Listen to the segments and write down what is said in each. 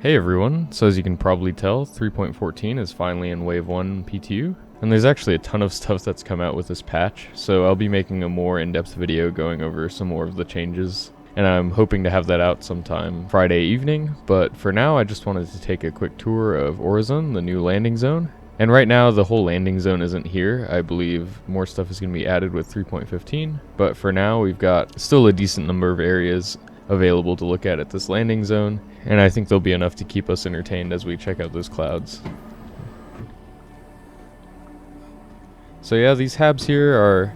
Hey everyone, so as you can probably tell, 3.14 is finally in Wave 1 PTU, and there's actually a ton of stuff that's come out with this patch, so I'll be making a more in-depth video going over some more of the changes, and I'm hoping to have that out sometime Friday evening, but for now I just wanted to take a quick tour of Orison, the new landing zone. And right now the whole landing zone isn't here. I believe more stuff is going to be added with 3.15, but for now we've got still a decent number of areas available to look at this landing zone, and I think there'll be enough to keep us entertained as we check out those clouds. So yeah, these habs here are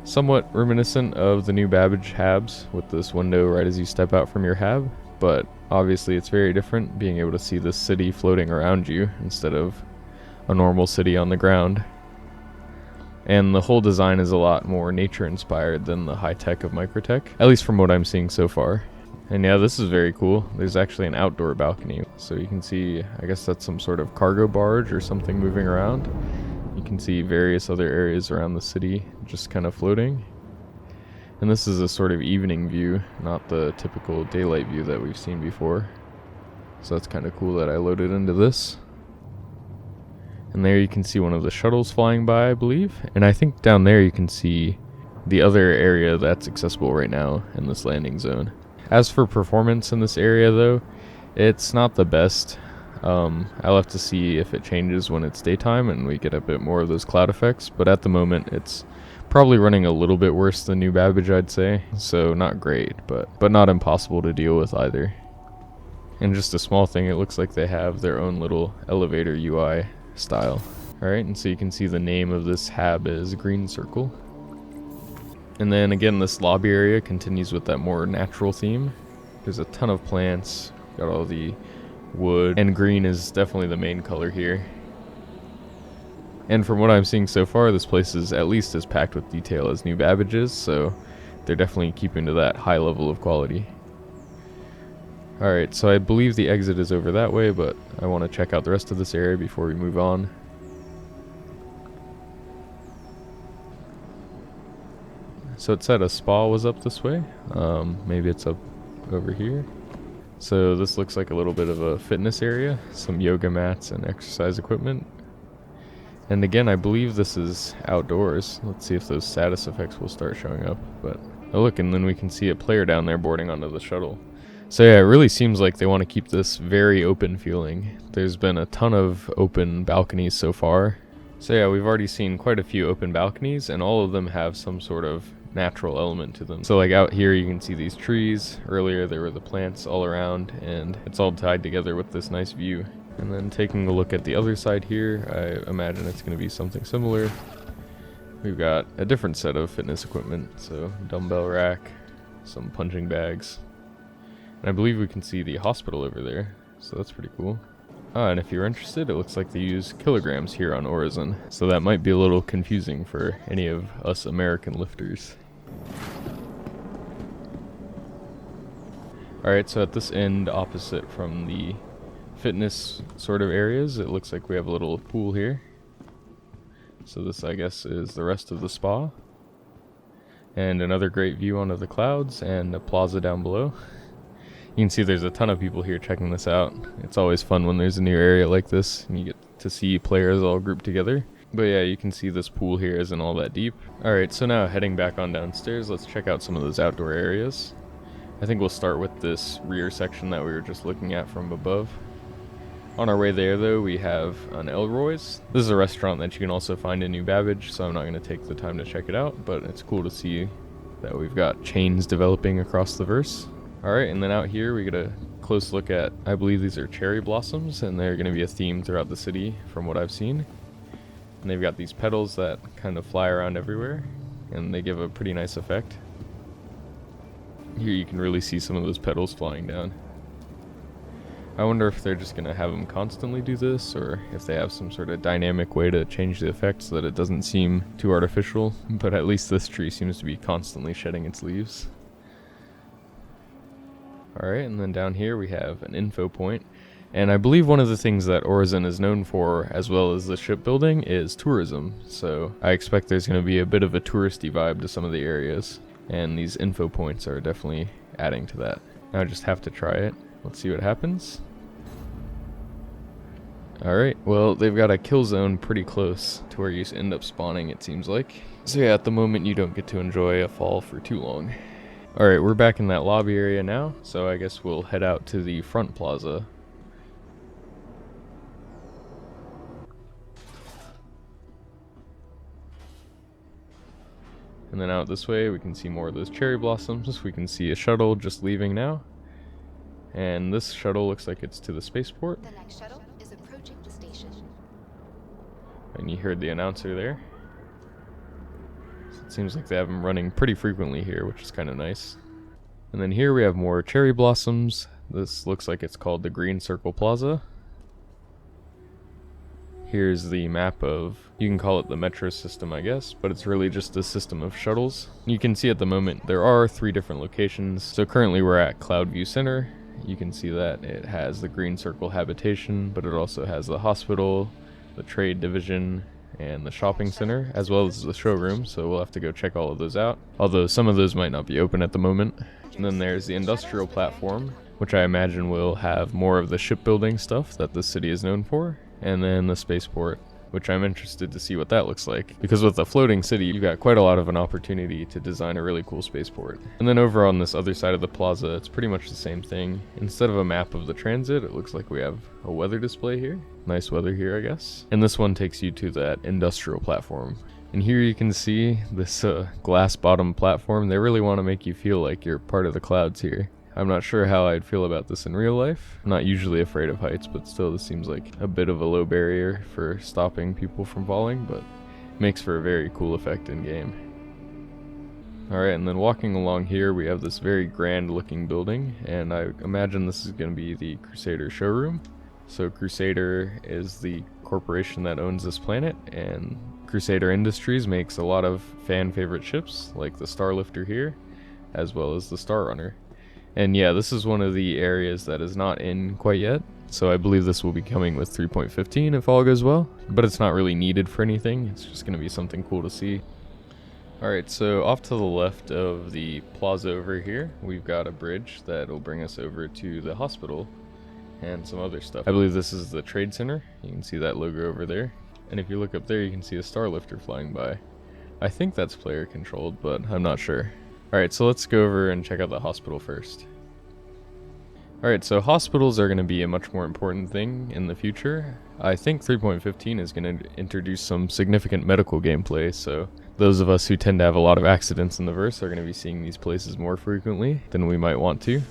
somewhat reminiscent of the new Babbage habs with this window right as you step out from your hab, but obviously it's very different being able to see the city floating around you instead of a normal city on the ground. And the whole design is a lot more nature inspired than the high tech of Microtech, at least from what I'm seeing so far. And yeah, this is very cool. There's actually an outdoor balcony, so you can see, I guess that's some sort of cargo barge or something moving around. You can see various other areas around the city just kind of floating. And this is a sort of evening view, not the typical daylight view that we've seen before. So that's kind of cool that I loaded into this. And there you can see one of the shuttles flying by, I believe. And I think down there you can see the other area that's accessible right now in this landing zone. As for performance in this area though, it's not the best. I'll have to see if it changes when it's daytime and we get a bit more of those cloud effects. But at the moment it's probably running a little bit worse than New Babbage, I'd say. So not great, but not impossible to deal with either. And just a small thing, it looks like they have their own little elevator UI style. Alright, and so you can see the name of this hab is Green Circle. And then again, this lobby area continues with that more natural theme. There's a ton of plants, got all the wood, and green is definitely the main color here. And from what I'm seeing so far, this place is at least as packed with detail as New Babbage is, so they're definitely keeping to that high level of quality. Alright, so I believe the exit is over that way, but I want to check out the rest of this area before we move on. So it said a spa was up this way. Maybe it's up over here. So this looks like a little bit of a fitness area, some yoga mats and exercise equipment. And again, I believe this is outdoors. Let's see if those status effects will start showing up. But oh look, and then we can see a player down there boarding onto the shuttle. So yeah, it really seems like they want to keep this very open feeling. There's been a ton of open balconies so far. So yeah, we've already seen quite a few open balconies, and all of them have some sort of natural element to them. So like out here you can see these trees. Earlier there were the plants all around, and it's all tied together with this nice view. And then taking a look at the other side here, I imagine it's going to be something similar. We've got a different set of fitness equipment, so dumbbell rack, some punching bags. And I believe we can see the hospital over there, so that's pretty cool. And if you're interested, it looks like they use kilograms here on Orison, so that might be a little confusing for any of us American lifters. Alright, so at this end, opposite from the fitness sort of areas, it looks like we have a little pool here. So this, I guess, is the rest of the spa. And another great view onto the clouds and a plaza down below. You can see there's a ton of people here checking this out. It's always fun when there's a new area like this and you get to see players all grouped together. But yeah, you can see this pool here isn't all that deep. Alright, so now heading back on downstairs, let's check out some of those outdoor areas. I think we'll start with this rear section that we were just looking at from above. On our way there though, we have an Elroy's. This is a restaurant that you can also find in New Babbage, so I'm not going to take the time to check it out, but it's cool to see that we've got chains developing across the verse. Alright, and then out here we get a close look at, I believe these are cherry blossoms, and they're going to be a theme throughout the city from what I've seen. And they've got these petals that kind of fly around everywhere, and they give a pretty nice effect. Here you can really see some of those petals flying down. I wonder if they're just going to have them constantly do this, or if they have some sort of dynamic way to change the effect so that it doesn't seem too artificial, but at least this tree seems to be constantly shedding its leaves. Alright, and then down here we have an info point, and I believe one of the things that Orison is known for, as well as the shipbuilding, is tourism, so I expect there's going to be a bit of a touristy vibe to some of the areas, and these info points are definitely adding to that. Now I just have to try it. Let's see what happens. Alright, well, they've got a kill zone pretty close to where you end up spawning, it seems like. So yeah, at the moment you don't get to enjoy a fall for too long. Alright, we're back in that lobby area now, so I guess we'll head out to the front plaza. And then out this way we can see more of those cherry blossoms. We can see a shuttle just leaving now. And this shuttle looks like it's to the spaceport. The next shuttle is approaching the station. And you heard the announcer there. So it seems like they have them running pretty frequently here, which is kind of nice. And then here we have more cherry blossoms. This looks like it's called the Green Circle Plaza. Here's the map of, you can call it the metro system I guess, but it's really just a system of shuttles. You can see at the moment there are 3 different locations. So currently we're at Cloudview Center. You can see that it has the Green Circle habitation, but it also has the hospital, the trade division, and the shopping center, as well as the showroom, so we'll have to go check all of those out. Although some of those might not be open at the moment. And then there's the industrial platform, which I imagine will have more of the shipbuilding stuff that the city is known for. And then the spaceport, which I'm interested to see what that looks like. Because with a floating city, you've got quite a lot of an opportunity to design a really cool spaceport. And then over on this other side of the plaza, it's pretty much the same thing. Instead of a map of the transit, it looks like we have a weather display here. Nice weather here, I guess. And this one takes you to that industrial platform. And here you can see this glass bottom platform. They really want to make you feel like you're part of the clouds here. I'm not sure how I'd feel about this in real life. I'm not usually afraid of heights, but still this seems like a bit of a low barrier for stopping people from falling, but makes for a very cool effect in game. Alright, and then walking along here we have this very grand looking building, and I imagine this is going to be the Crusader showroom. So Crusader is the corporation that owns this planet, and Crusader Industries makes a lot of fan favorite ships, like the Starlifter here, as well as the Star Runner. And yeah, this is one of the areas that is not in quite yet, so I believe this will be coming with 3.15 if all goes well, but it's not really needed for anything, it's just going to be something cool to see. Alright, so off to the left of the plaza over here, we've got a bridge that will bring us over to the hospital and some other stuff. I believe this is the trade center, you can see that logo over there, and if you look up there you can see a Starlifter flying by. I think that's player controlled, but I'm not sure. Alright, so let's go over and check out the hospital first. Alright, so hospitals are going to be a much more important thing in the future. I think 3.15 is going to introduce some significant medical gameplay, so those of us who tend to have a lot of accidents in the verse are going to be seeing these places more frequently than we might want to.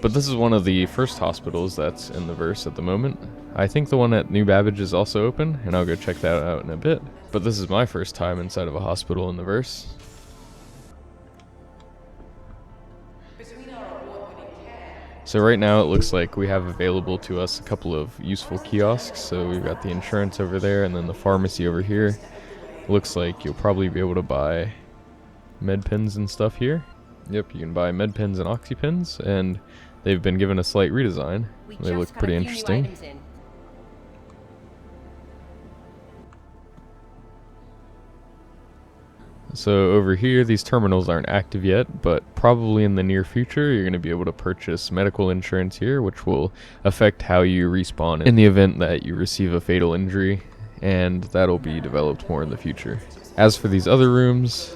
But this is one of the first hospitals that's in the verse at the moment. I think the one at New Babbage is also open, and I'll go check that out in a bit. But this is my first time inside of a hospital in the verse. So right now it looks like we have available to us a couple of useful kiosks. So we've got the insurance over there and then the pharmacy over here. Looks like you'll probably be able to buy med pens and stuff here. Yep, you can buy med pens and oxy pens, and they've been given a slight redesign. They look pretty interesting. So over here, these terminals aren't active yet, but probably in the near future, you're going to be able to purchase medical insurance here, which will affect how you respawn in the event that you receive a fatal injury, and that'll be developed more in the future. As for these other rooms,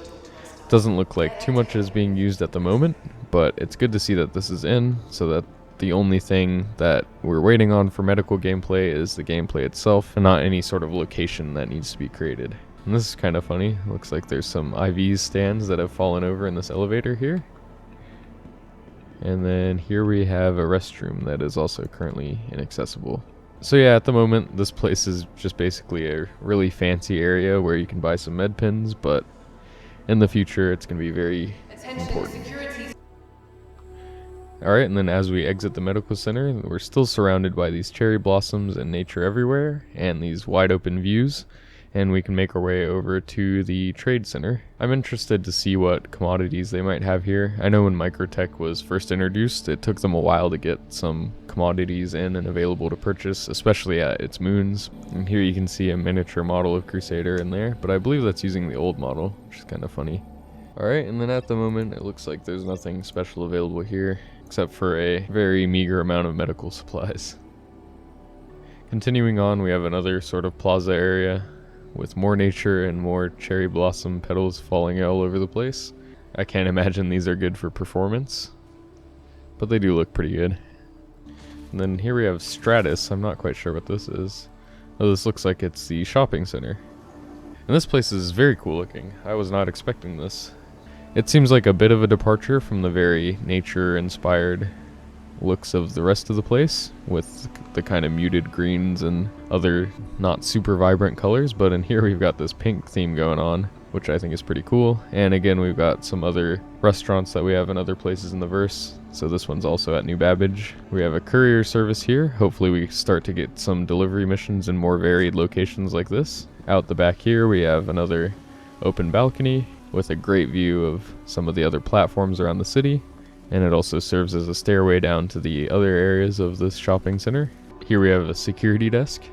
doesn't look like too much is being used at the moment, but it's good to see that this is in, so that the only thing that we're waiting on for medical gameplay is the gameplay itself, and not any sort of location that needs to be created. And this is kind of funny. Looks like there's some IVs stands that have fallen over in this elevator here. And then here we have a restroom that is also currently inaccessible. So yeah, at the moment, this place is just basically a really fancy area where you can buy some med pens, but in the future, it's going to be very important. Alright, and then as we exit the medical center, we're still surrounded by these cherry blossoms and nature everywhere, and these wide open views. And we can make our way over to the trade center. I'm interested to see what commodities they might have here. I know when Microtech was first introduced, it took them a while to get some commodities in and available to purchase, especially at its moons. And here you can see a miniature model of Crusader in there, but I believe that's using the old model, which is kind of funny. Alright, and then at the moment, it looks like there's nothing special available here, except for a very meager amount of medical supplies. Continuing on, we have another sort of plaza area with more nature and more cherry blossom petals falling all over the place. I can't imagine these are good for performance, but they do look pretty good. And then here we have Stratus. I'm not quite sure what this is. Oh, this looks like it's the shopping center. And this place is very cool looking. I was not expecting this. It seems like a bit of a departure from the very nature-inspired looks of the rest of the place, with the kind of muted greens and other not super vibrant colors, but in here we've got this pink theme going on, which I think is pretty cool. And again, we've got some other restaurants that we have in other places in the verse, so this one's also at New Babbage. We have a courier service here. Hopefully we start to get some delivery missions in more varied locations like this. Out the back here we have another open balcony with a great view of some of the other platforms around the city, and it also serves as a stairway down to the other areas of this shopping center. Here we have a security desk,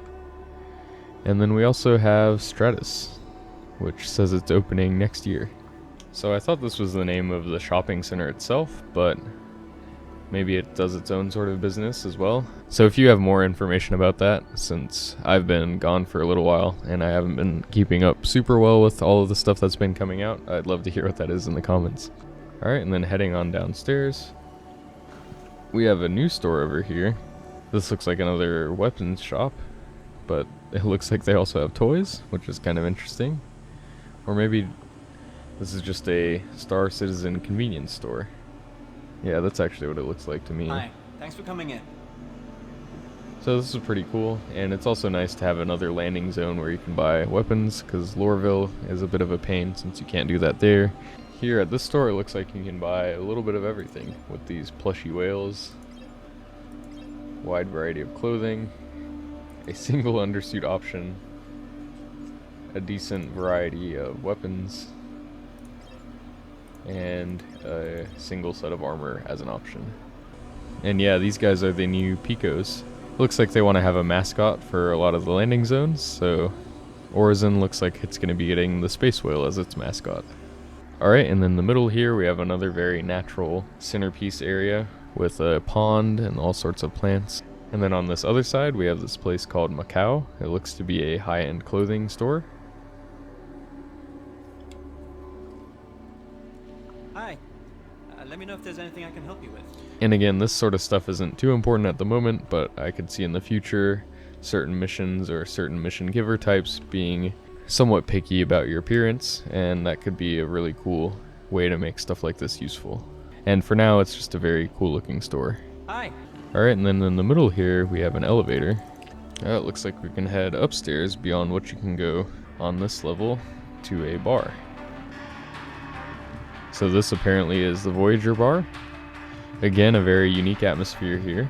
and then we also have Stratus, which says it's opening next year. So I thought this was the name of the shopping center itself, but maybe it does its own sort of business as well. So if you have more information about that, since I've been gone for a little while and I haven't been keeping up super well with all of the stuff that's been coming out, I'd love to hear what that is in the comments. Alright, and then heading on downstairs, we have a new store over here. This looks like another weapons shop, but it looks like they also have toys, which is kind of interesting. Or maybe this is just a Star Citizen convenience store. Yeah, that's actually what it looks like to me. Hi, thanks for coming in. So this is pretty cool, and it's also nice to have another landing zone where you can buy weapons, because Lorville is a bit of a pain since you can't do that there. Here at this store, it looks like you can buy a little bit of everything with these plushy whales, wide variety of clothing, a single undersuit option, a decent variety of weapons, and a single set of armor as an option. And yeah, these guys are the new Picos. Looks like they want to have a mascot for a lot of the landing zones, so Orison looks like it's going to be getting the space whale as its mascot. Alright, and in the middle here we have another very natural centerpiece area with a pond and all sorts of plants. And then on this other side we have this place called Macau. It looks to be a high-end clothing store. Hi, let me know if there's anything I can help you with. And again, this sort of stuff isn't too important at the moment, but I could see in the future certain missions or certain mission giver types being somewhat picky about your appearance, and that could be a really cool way to make stuff like this useful. And for now, it's just a very cool looking store. Hi. Alright, and then in the middle here, we have an elevator. It looks like we can head upstairs beyond what you can go on this level to a bar. So this apparently is the Voyageur bar. Again, a very unique atmosphere here.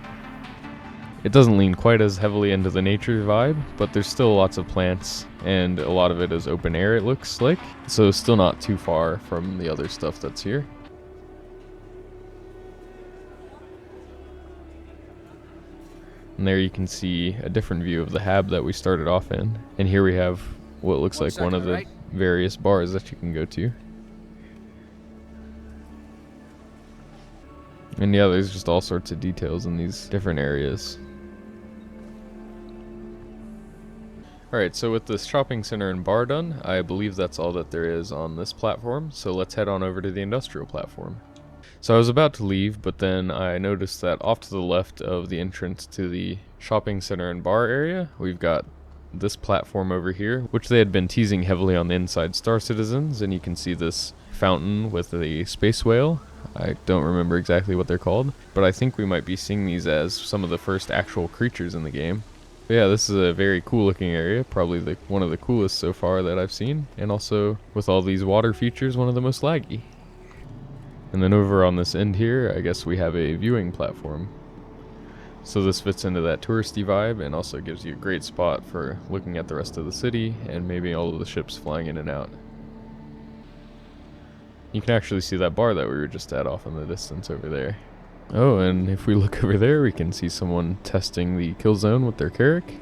It doesn't lean quite as heavily into the nature vibe, but there's still lots of plants, and a lot of it is open air, it looks like. So still not too far from the other stuff that's here. And there you can see a different view of the hab that we started off in. And here we have what looks like one of the various bars that you can go to. And yeah, there's just all sorts of details in these different areas. Alright, so with this shopping center and bar done, I believe that's all that there is on this platform, so let's head on over to the industrial platform. So I was about to leave, but then I noticed that off to the left of the entrance to the shopping center and bar area, we've got this platform over here, which they had been teasing heavily on the inside Star Citizens, and you can see this fountain with the space whale. I don't remember exactly what they're called, but I think we might be seeing these as some of the first actual creatures in the game. But yeah, this is a very cool looking area, probably one of the coolest so far that I've seen, and also with all these water features, one of the most laggy. And then over on this end here, I guess we have a viewing platform. So this fits into that touristy vibe and also gives you a great spot for looking at the rest of the city and maybe all of the ships flying in and out. You can actually see that bar that we were just at off in the distance over there. Oh, and if we look over there, we can see someone testing the kill zone with their Carrack.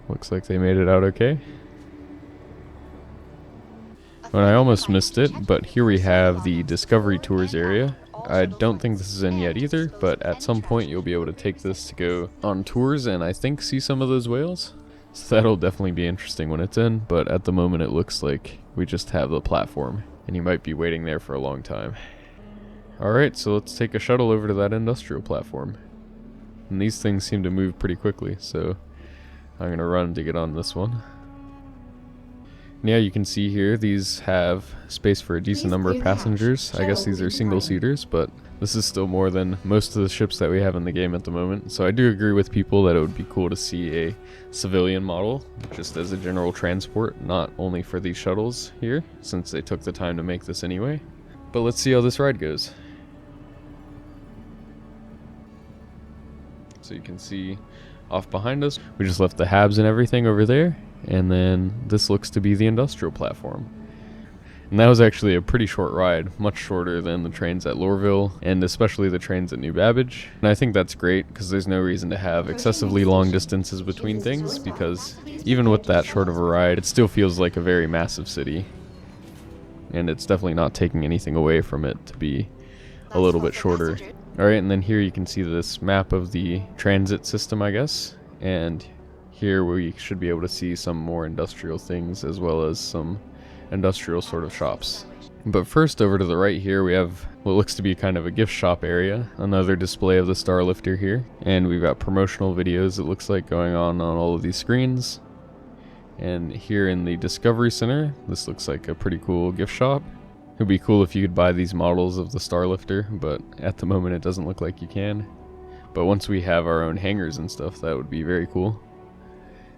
Looks like they made it out okay. And I almost missed it, but here we have the Discovery Tours area. I don't think this is in yet either, but at some point you'll be able to take this to go on tours and I think see some of those whales. So that'll definitely be interesting when it's in, but at the moment it looks like we just have the platform, and you might be waiting there for a long time. Alright, so let's take a shuttle over to that industrial platform. And these things seem to move pretty quickly, so I'm gonna run to get on this one. And yeah, you can see here, these have space for a decent number of passengers. I guess these are single-seaters, but this is still more than most of the ships that we have in the game at the moment. So I do agree with people that it would be cool to see a civilian model, just as a general transport, not only for these shuttles here, since they took the time to make this anyway. But let's see how this ride goes. So you can see off behind us, we just left the habs and everything over there, and then this looks to be the industrial platform. And that was actually a pretty short ride, much shorter than the trains at Lorville, and especially the trains at New Babbage. And I think that's great, because there's no reason to have excessively long distances between things, because even with that short of a ride, it still feels like a very massive city. And it's definitely not taking anything away from it to be a little bit shorter. Alright, and then here you can see this map of the transit system, I guess. And here we should be able to see some more industrial things, as well as some industrial sort of shops. But first, over to the right here, we have what looks to be kind of a gift shop area. Another display of the Starlifter here. And we've got promotional videos, it looks like, going on all of these screens. And here in the Discovery Center, this looks like a pretty cool gift shop. It would be cool if you could buy these models of the Starlifter, but at the moment it doesn't look like you can. But once we have our own hangars and stuff, that would be very cool.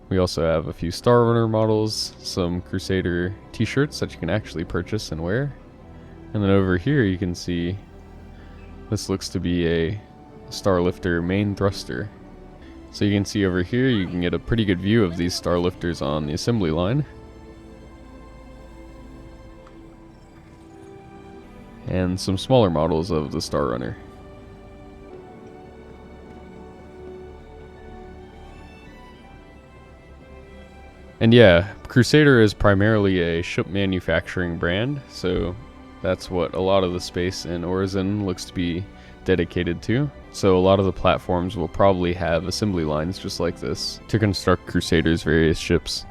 We also have a few Star Runner models, some Crusader t-shirts that you can actually purchase and wear. And then over here you can see this looks to be a Starlifter main thruster. So you can see over here you can get a pretty good view of these Starlifters on the assembly line. And some smaller models of the Star Runner. And yeah, Crusader is primarily a ship manufacturing brand, so that's what a lot of the space in Orison looks to be dedicated to. So a lot of the platforms will probably have assembly lines just like this to construct Crusader's various ships.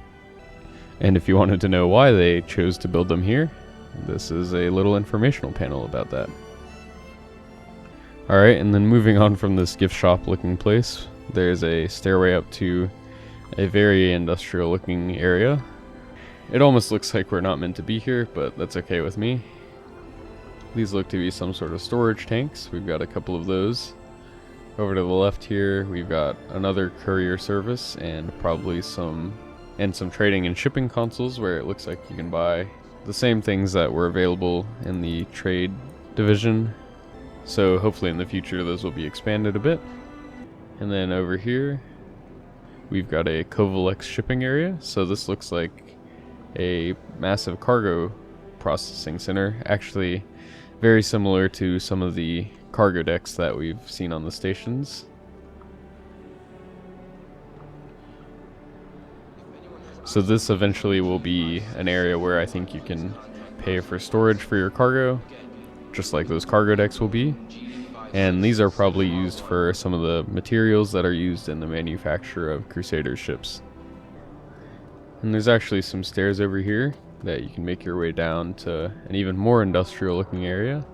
And if you wanted to know why they chose to build them here, this is a little informational panel about that. Alright, and then moving on from this gift shop looking place, there's a stairway up to a very industrial looking area. It almost looks like we're not meant to be here, but that's okay with me. These look to be some sort of storage tanks. We've got a couple of those. Over to the left here, we've got another courier service and probably some trading and shipping consoles where it looks like you can buy the same things that were available in the trade division. So hopefully in the future those will be expanded a bit. And then over here we've got a Covalex shipping area. So this looks like a massive cargo processing center, actually very similar to some of the cargo decks that we've seen on the stations. So this eventually will be an area where I think you can pay for storage for your cargo, just like those cargo decks will be. And these are probably used for some of the materials that are used in the manufacture of Crusader ships. And there's actually some stairs over here that you can make your way down to an even more industrial looking area.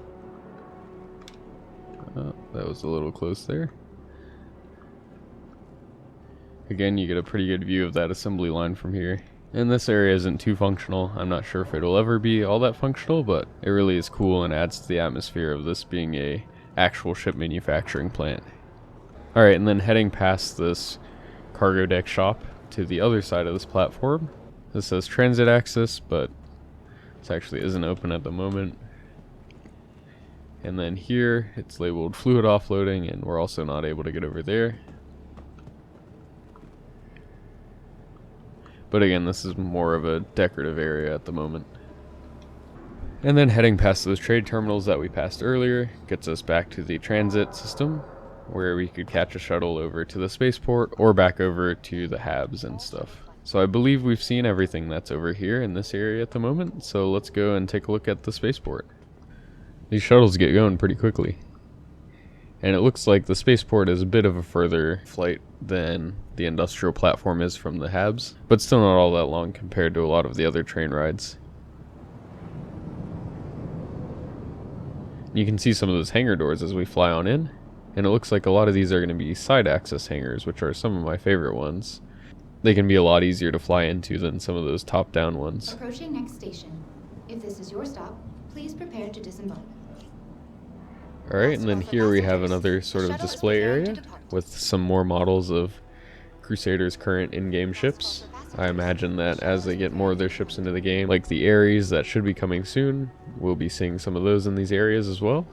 That was a little close there. Again, you get a pretty good view of that assembly line from here. And this area isn't too functional. I'm not sure if it'll ever be all that functional, but it really is cool and adds to the atmosphere of this being a actual ship manufacturing plant. Alright, and then heading past this cargo deck shop to the other side of this platform. This says transit access, but this actually isn't open at the moment. And then here it's labeled fluid offloading, and we're also not able to get over there. But again, this is more of a decorative area at the moment. And then heading past those trade terminals that we passed earlier gets us back to the transit system, where we could catch a shuttle over to the spaceport or back over to the habs and stuff. So I believe we've seen everything that's over here in this area at the moment, so let's go and take a look at the spaceport. These shuttles get going pretty quickly. And it looks like the spaceport is a bit of a further flight than the industrial platform is from the Habs, but still not all that long compared to a lot of the other train rides. You can see some of those hangar doors as we fly on in, and it looks like a lot of these are going to be side access hangars, which are some of my favorite ones. They can be a lot easier to fly into than some of those top down ones. Approaching next station. If this is your stop, please prepare to disembark. Alright, and then here we have another sort of Shuttle is display preparing to area depart. with some more models of Crusader's current in-game ships. I imagine that as they get more of their ships into the game, like the Ares that should be coming soon, we'll be seeing some of those in these areas as well.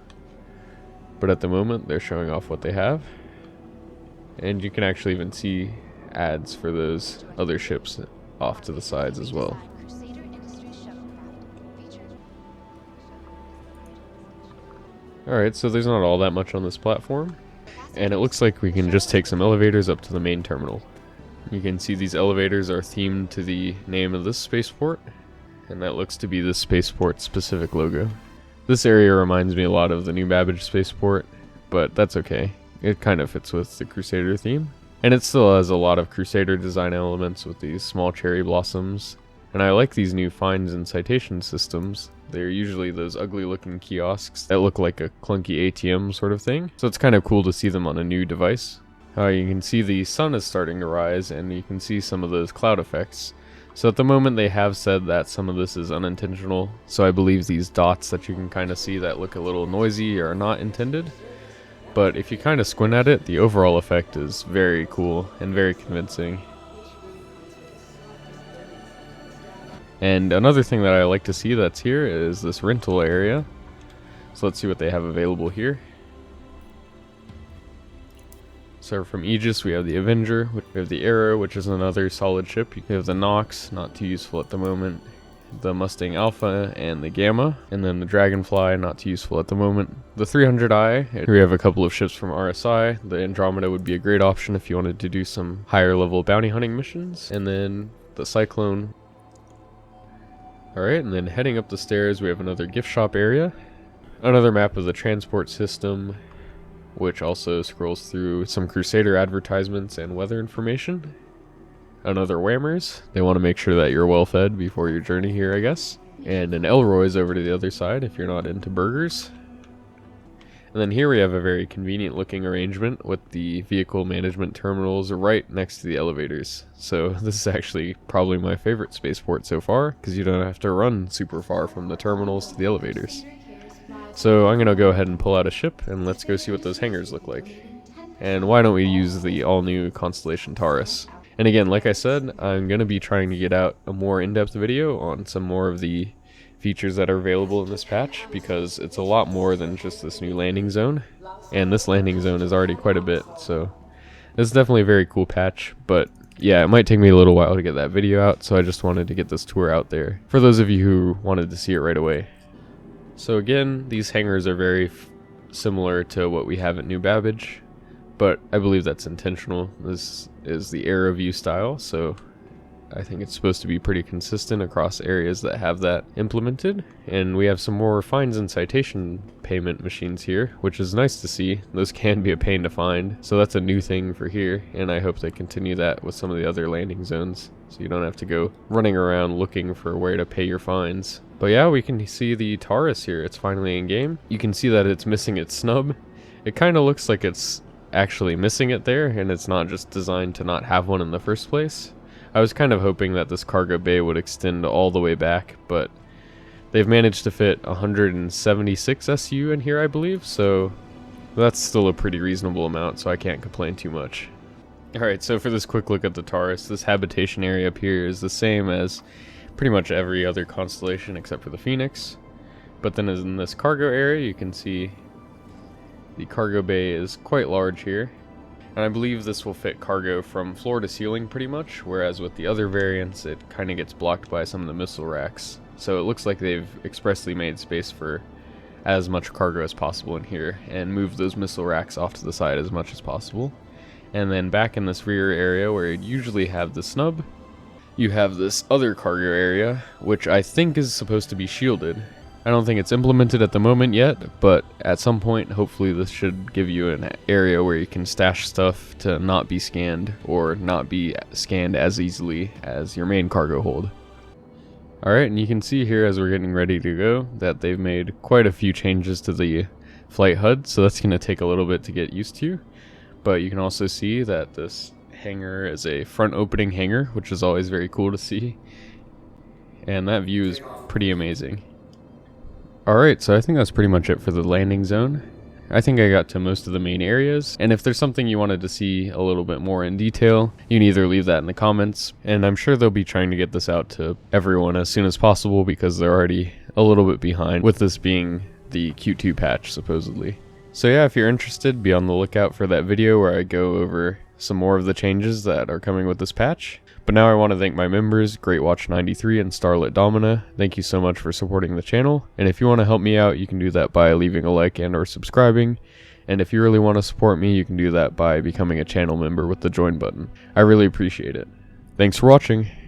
But at the moment, they're showing off what they have. And you can actually even see ads for those other ships off to the sides as well. Crusader Industries shuttlecraft featured. Alright, so there's not all that much on this platform. And it looks like we can just take some elevators up to the main terminal. You can see these elevators are themed to the name of this spaceport, and that looks to be the spaceport specific logo. This area reminds me a lot of the New Babbage spaceport, but that's okay. It kind of fits with the Crusader theme. And it still has a lot of Crusader design elements with these small cherry blossoms. And I like these new fines and citation systems. They're usually those ugly looking kiosks that look like a clunky ATM sort of thing. So it's kind of cool to see them on a new device. You can see the sun is starting to rise, and you can see some of those cloud effects. So at the moment they have said that some of this is unintentional. So I believe these dots that you can kind of see that look a little noisy are not intended. But if you kind of squint at it, the overall effect is very cool and very convincing. And another thing that I like to see that's here is this rental area. So let's see what they have available here. So from Aegis we have the Avenger, we have the Arrow, which is another solid ship. We have the Nox, not too useful at the moment. The Mustang Alpha and the Gamma, and then the Dragonfly, not too useful at the moment. The 300i, here we have a couple of ships from RSI. The Andromeda would be a great option if you wanted to do some higher level bounty hunting missions. And then the Cyclone. Alright, and then heading up the stairs we have another gift shop area. Another map of the transport system, which also scrolls through some Crusader advertisements and weather information. Another Whammers. They want to make sure that you're well fed before your journey here, I guess. And an Elroy's over to the other side if you're not into burgers. And then here we have a very convenient looking arrangement with the vehicle management terminals right next to the elevators. So this is actually probably my favorite spaceport so far, because you don't have to run super far from the terminals to the elevators. So I'm going to go ahead and pull out a ship, and let's go see what those hangars look like. And why don't we use the all-new Constellation Taurus? And again, like I said, I'm going to be trying to get out a more in-depth video on some more of the features that are available in this patch, because it's a lot more than just this new landing zone. And this landing zone is already quite a bit, so it's definitely a very cool patch. But yeah, it might take me a little while to get that video out, so I just wanted to get this tour out there for those of you who wanted to see it right away. So again, these hangars are very similar to what we have at New Babbage, but I believe that's intentional. This is the Aero View style, so I think it's supposed to be pretty consistent across areas that have that implemented. And we have some more fines and citation payment machines here, which is nice to see. Those can be a pain to find, so that's a new thing for here, and I hope they continue that with some of the other landing zones, so you don't have to go running around looking for where to pay your fines. But yeah, we can see the Taurus here. It's finally in game. You can see that it's missing its snub. It kind of looks like it's actually missing it there, and it's not just designed to not have one in the first place. I was kind of hoping that this cargo bay would extend all the way back, but they've managed to fit 176 SU in here, I believe, so that's still a pretty reasonable amount, so I can't complain too much. Alright, so for this quick look at the Taurus, this habitation area up here is the same as pretty much every other constellation except for the Phoenix. But then in this cargo area, you can see the cargo bay is quite large here. And I believe this will fit cargo from floor to ceiling pretty much, whereas with the other variants it kind of gets blocked by some of the missile racks. So it looks like they've expressly made space for as much cargo as possible in here, and moved those missile racks off to the side as much as possible. And then back in this rear area where you'd usually have the snub, you have this other cargo area, which I think is supposed to be shielded. I don't think it's implemented at the moment yet, but at some point, hopefully this should give you an area where you can stash stuff to not be scanned or not be scanned as easily as your main cargo hold. Alright, and you can see here as we're getting ready to go that they've made quite a few changes to the flight HUD, so that's going to take a little bit to get used to. But you can also see that this hangar is a front opening hangar, which is always very cool to see. And that view is pretty amazing. Alright, so I think that's pretty much it for the landing zone. I think I got to most of the main areas, and if there's something you wanted to see a little bit more in detail, you can either leave that in the comments, and I'm sure they'll be trying to get this out to everyone as soon as possible because they're already a little bit behind with this being the Q2 patch, supposedly. So yeah, if you're interested, be on the lookout for that video where I go over some more of the changes that are coming with this patch. But now I want to thank my members, GreatWatch93 and Starlit Domina. Thank you so much for supporting the channel. And if you want to help me out, you can do that by leaving a like and or subscribing. And if you really want to support me, you can do that by becoming a channel member with the join button. I really appreciate it. Thanks for watching.